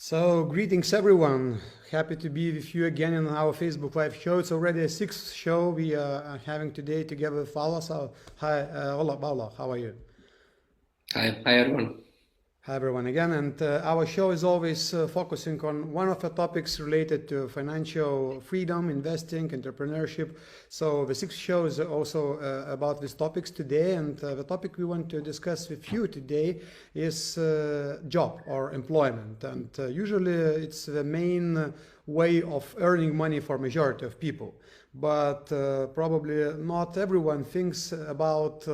So, greetings everyone. Happy to be with you again in our Facebook Live show. It's already a sixth show we are having today together with Paula. So, hi, hola, Paula. How are you? Hi everyone. Hi everyone again, and our show is always focusing on one of the topics related to financial freedom, investing, entrepreneurship. So the sixth show is also about these topics today, and the topic we want to discuss with you today is job or employment. And usually it's the main way of earning money for majority of people. But probably not everyone thinks about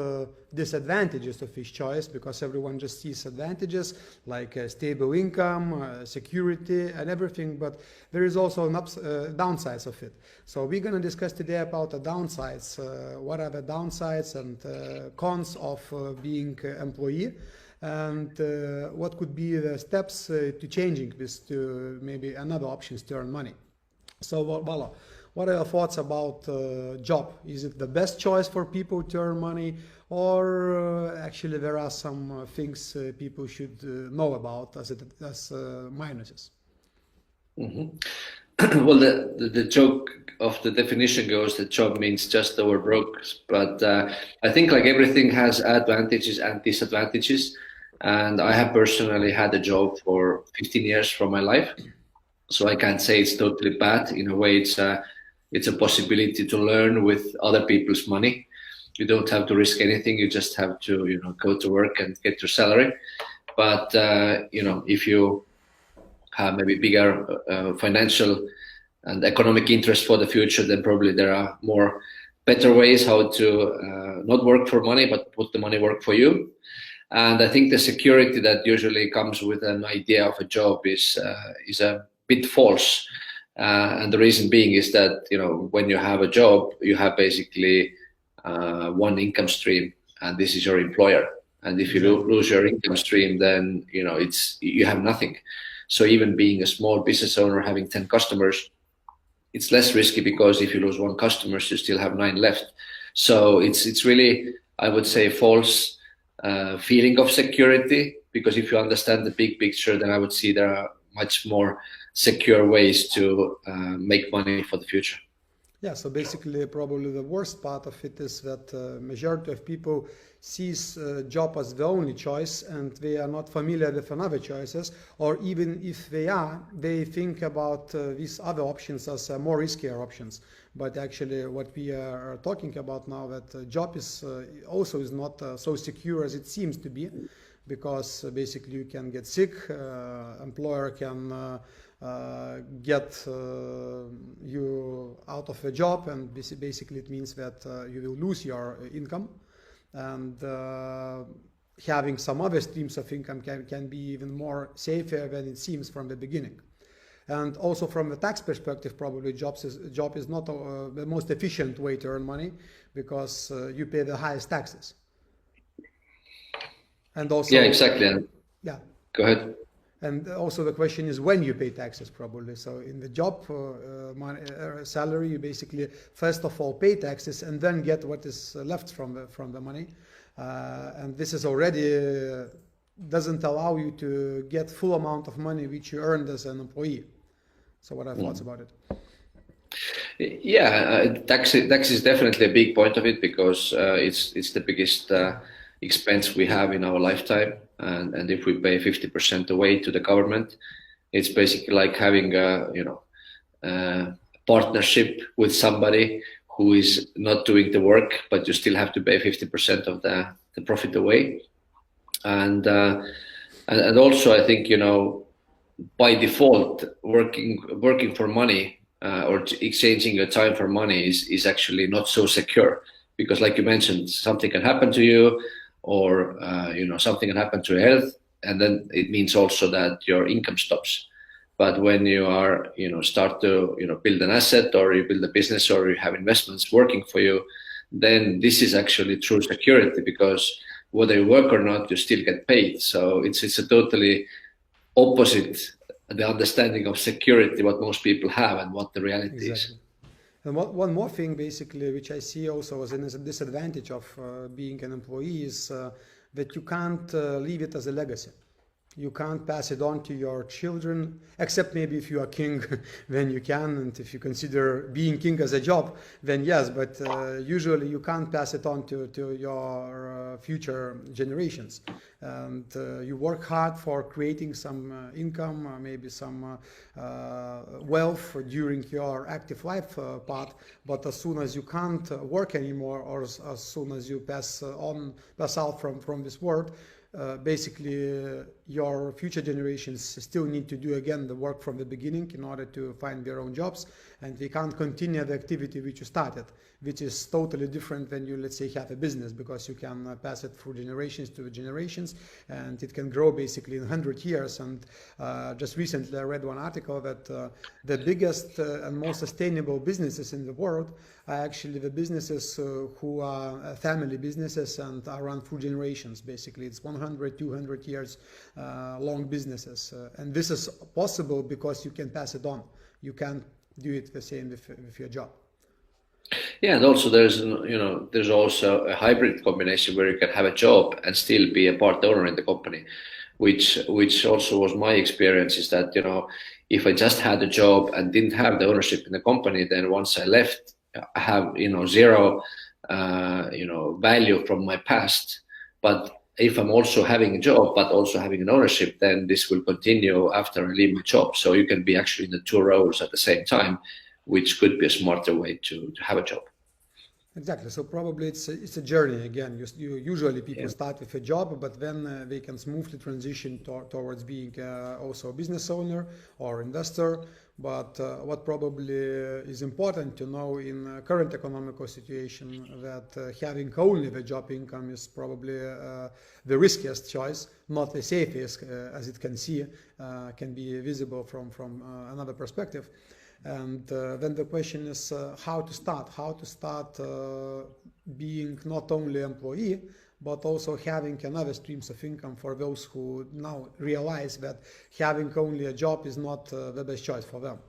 disadvantages of each choice, because everyone just sees advantages like stable income, security and everything, but there is also downsides of it. So we're going to discuss today about the downsides, what are the downsides and cons of being employee, and what could be the steps to changing this to maybe another options to earn money. So Vala, what are your thoughts about job? Is it the best choice for people to earn money, or actually there are some things people should know about as minuses? Well, the joke of the definition goes that job means just over broke, but I think like everything has advantages and disadvantages, and I have personally had a job for 15 years from my life, so I can't say it's totally bad. In a way, it's a possibility to learn with other people's money. You don't have to risk anything. You just have to, go to work and get your salary. But, if you have maybe bigger financial and economic interest for the future, then probably there are more better ways how to not work for money, but put the money work for you. And I think the security that usually comes with an idea of a job is a bit false. And the reason being is that, when you have a job, you have basically one income stream, and this is your employer. And if you lose your income stream, then, you have nothing. So even being a small business owner, having 10 customers, it's less risky, because if you lose one customer, you still have 9 left. So it's really, I would say, false feeling of security, because if you understand the big picture, then I would see there are much more secure ways to make money for the future. Yeah, so basically probably the worst part of it is that majority of people sees job as the only choice, and they are not familiar with another choices, or even if they are, they think about these other options as more riskier options. But actually what we are talking about now, that job is also is not so secure as it seems to be, because basically you can get sick, employer can get you out of a job, and basically it means that you will lose your income, and having some other streams of income can be even more safer than it seems from the beginning. And also from the tax perspective, probably job is not the most efficient way to earn money, because you pay the highest taxes. And also, yeah, exactly. Yeah. Go ahead. And also the question is when you pay taxes, probably. So in the job salary, you basically first of all pay taxes and then get what is left from the money. And this is already doesn't allow you to get full amount of money which you earned as an employee. So what are your thoughts about it? Yeah, tax is definitely a big point of it, because it's the biggest expense we have in our lifetime, and if we pay 50% away to the government, it's basically like having a partnership with somebody who is not doing the work, but you still have to pay 50% of the profit away. And also I think, by default, working for money or exchanging your time for money is actually not so secure, because like you mentioned, something can happen to you, or something can happen to your health, and then it means also that your income stops. But when you are start to build an asset, or you build a business, or you have investments working for you, then this is actually true security, because whether you work or not, you still get paid. So it's a totally opposite the understanding of security what most people have and what the reality is. And one more thing, basically, which I see also as a disadvantage of being an employee is that you can't leave it as a legacy. You can't pass it on to your children, except maybe if you are king, then you can. And if you consider being king as a job, then yes. But usually you can't pass it on to your future generations. And you work hard for creating some income, maybe some wealth during your active life part. But as soon as you can't work anymore, or as soon as you pass out from this world, basically your future generations still need to do again the work from the beginning in order to find their own jobs, and they can't continue the activity which you started, which is totally different than you, let's say, have a business, because you can pass it through generations to generations, and it can grow basically in 100 years. And just recently I read one article that the biggest and most sustainable businesses in the world are actually the businesses who are family businesses and are run through generations. Basically, it's 100, 200 years long businesses. And this is possible because you can pass it on. You can't do it the same with your job. Yeah, and also there's also a hybrid combination where you can have a job and still be a part owner in the company, which also was my experience. Is that if I just had a job and didn't have the ownership in the company, then once I left, I have zero value from my past. But if I'm also having a job but also having an ownership, then this will continue after I leave my job. So you can be actually in the two roles at the same time, which could be a smarter way to have a job. Exactly. So probably it's a journey again. Usually people start with a job, but then they can smoothly transition towards being also a business owner or investor. But what probably is important to know in current economical situation, that having only the job income is probably the riskiest choice, not the safest, as it can be visible from another perspective. And then the question is how to start being not only employee, but also having another streams of income for those who now realize that having only a job is not the best choice for them.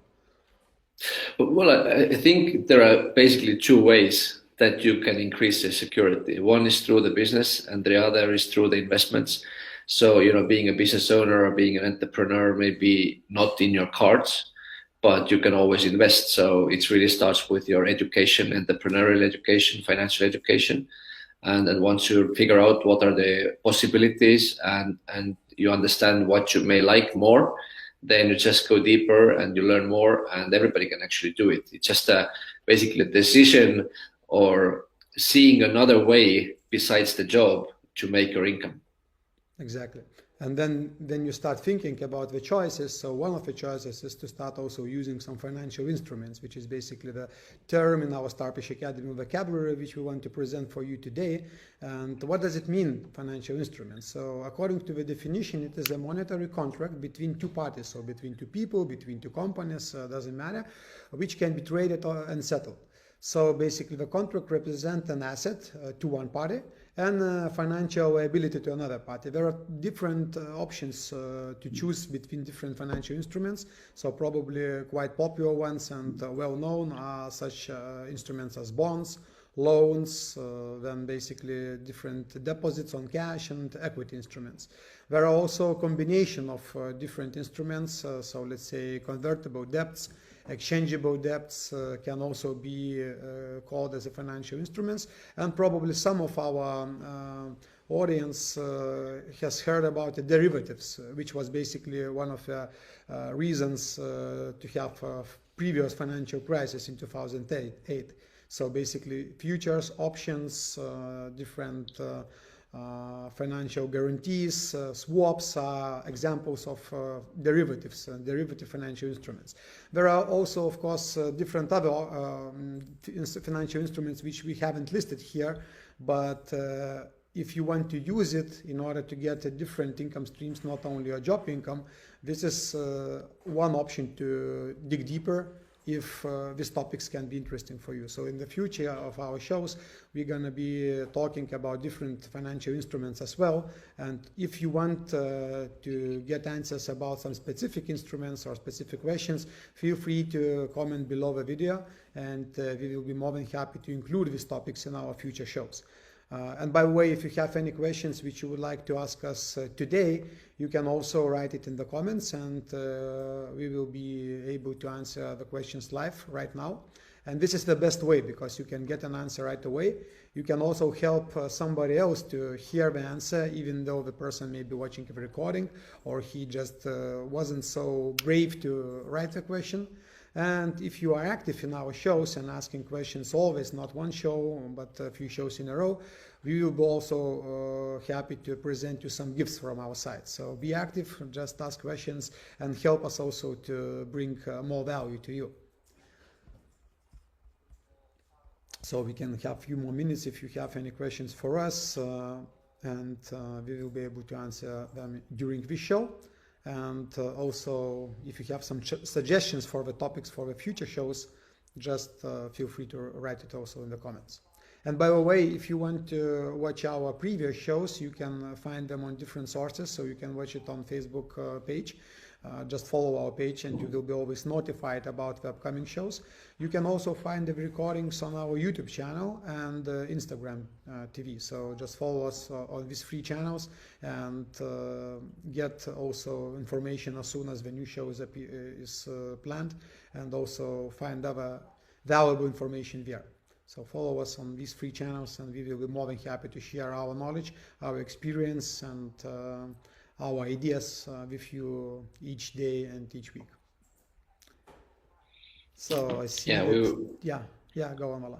Well, I think there are basically two ways that you can increase the security. One is through the business, and the other is through the investments. So, being a business owner or being an entrepreneur may be not in your cards, but you can always invest. So it really starts with your education, entrepreneurial education, financial education. And then once you figure out what are the possibilities and you understand what you may like more, then you just go deeper and you learn more, and everybody can actually do it. It's just basically a decision or seeing another way besides the job to make your income. Exactly. And then you start thinking about the choices. So one of the choices is to start also using some financial instruments, which is basically the term in our Starfish Academy vocabulary, which we want to present for you today. And what does it mean, financial instruments? So according to the definition, it is a monetary contract between two parties, so between two people, between two companies, doesn't matter, which can be traded and settled. So basically the contract represents an asset to one party and financial liability to another party. There are different options to choose between different financial instruments. So probably quite popular ones and well-known are such instruments as bonds, loans, then basically different deposits on cash and equity instruments. There are also a combination of different instruments. So let's say convertible debts, exchangeable debts can also be called as a financial instruments, and probably some of our audience has heard about the derivatives, which was basically one of the reasons to have previous financial crisis in 2008. So basically futures, options, different financial guarantees, swaps are examples of derivatives, derivative financial instruments. There are also, of course, different other financial instruments which we haven't listed here, but if you want to use it in order to get different income streams, not only a job income, this is one option to dig deeper if these topics can be interesting for you. So in the future of our shows, we're going to be talking about different financial instruments as well. And if you want to get answers about some specific instruments or specific questions, feel free to comment below the video, and we will be more than happy to include these topics in our future shows. And by the way, if you have any questions which you would like to ask us today, you can also write it in the comments, and we will be able to answer the questions live right now. And this is the best way, because you can get an answer right away. You can also help somebody else to hear the answer, even though the person may be watching the recording, or he just wasn't so brave to write the question. And if you are active in our shows and asking questions always, not one show, but a few shows in a row, we will be also happy to present you some gifts from our side. So be active, just ask questions, and help us also to bring more value to you. So we can have a few more minutes if you have any questions for us, and we will be able to answer them during this show. And also, if you have some suggestions for the topics for the future shows, just feel free to write it also in the comments. And by the way, if you want to watch our previous shows, you can find them on different sources. So you can watch it on Facebook page. Just follow our page and you will be always notified about the upcoming shows. You can also find the recordings on our YouTube channel and Instagram TV. So just follow us on these free channels and get also information as soon as the new show is planned, and also find other valuable information there. So follow us on these free channels, and we will be more than happy to share our knowledge, our experience, and our ideas with you each day and each week. So I see. Yeah, go on, Vala.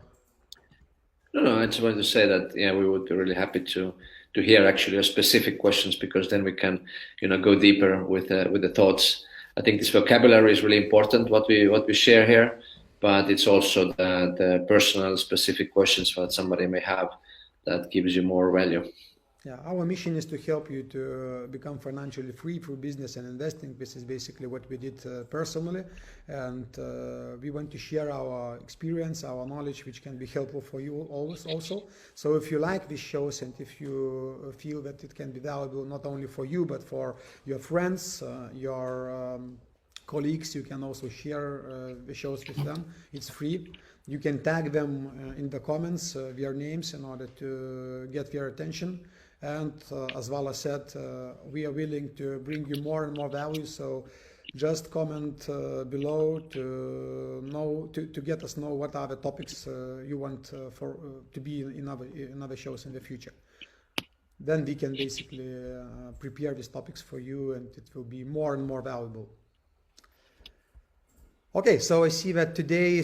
No, I just wanted to say that we would be really happy to hear actually specific questions, because then we can go deeper with the thoughts. I think this vocabulary is really important, what we share here, but it's also the personal specific questions that somebody may have that gives you more value. Yeah, our mission is to help you to become financially free through business and investing. This is basically what we did personally, and we want to share our experience, our knowledge, which can be helpful for you always also. So if you like these shows, and if you feel that it can be valuable not only for you but for your friends, your colleagues, you can also share the shows with them. It's free. You can tag them in the comments, their names, in order to get their attention. And as Vala said, we are willing to bring you more and more value. So just comment below to get us know what are the topics you want to be in other shows in the future. Then we can basically prepare these topics for you, and it will be more and more valuable. Okay, so I see that today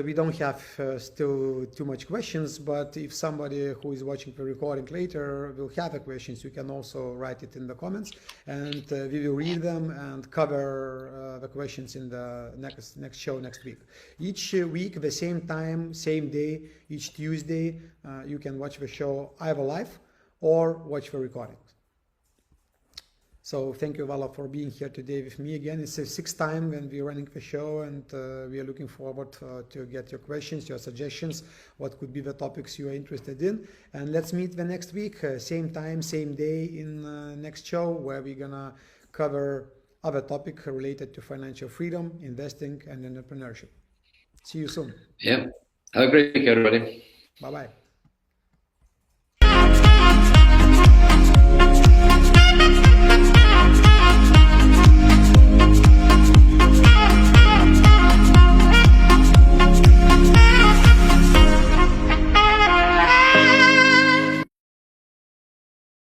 we don't have still too much questions, but if somebody who is watching the recording later will have the questions, you can also write it in the comments, and we will read them and cover the questions in the next show next week. Each week, the same time, same day, each Tuesday, you can watch the show either live or watch the recording. So thank you, Vala, for being here today with me again. It's the sixth time when we're running the show, and we are looking forward to get your questions, your suggestions, what could be the topics you are interested in. And let's meet the next week, same time, same day, in next show, where we're gonna cover other topic related to financial freedom, investing, and entrepreneurship. See you soon. Yeah. Have a great week, everybody. Bye-bye.